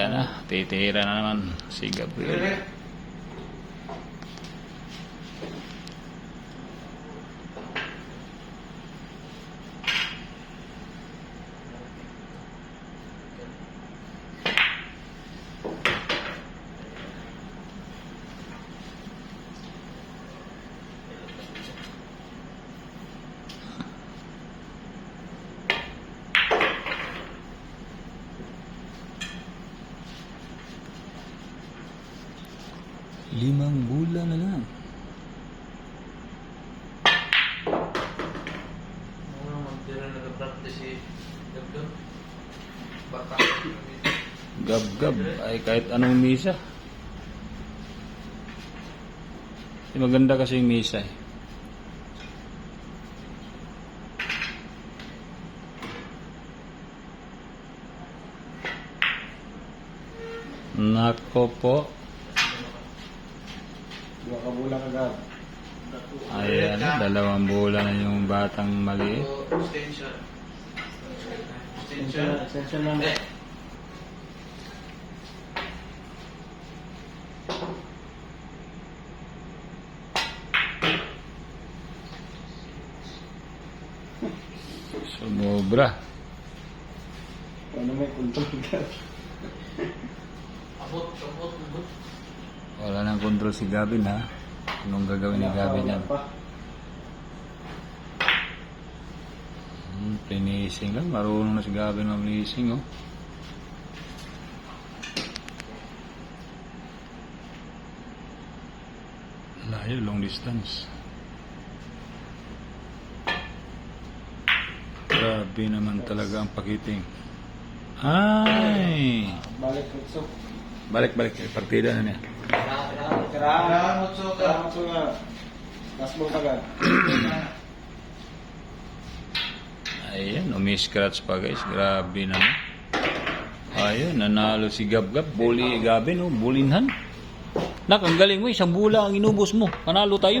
Ayan na, titira na naman si Gabriel. Limang bulan na lang. Gab-gab ay kahit anong misa. Maganda kasi yung misa eh. Nako po. Dua ka bulan agad. Ayan, 2 bulan na yung batang maliit. Extension lang. Sumobra. Ano may control ka? Abot. Wala nang control si Gavin ha. Anong gagawin ni Gavin yan? Finishing lang. Marunong na si Gavin mag-finishing oh. Layo, long distance. Grabe naman talaga ang pakiting. Ay! Balik kutso. Balik. Partida na niya. Kailangan kutso nga. Last ball agad. Ayan, umi-scratch pa guys. Grabe naman. Ayun, nanalo si Gab-Gab. Bully Gavin oh, bulinhan. Nak, ang galing mo. Isang bula ang inubos mo. Panalo tayo.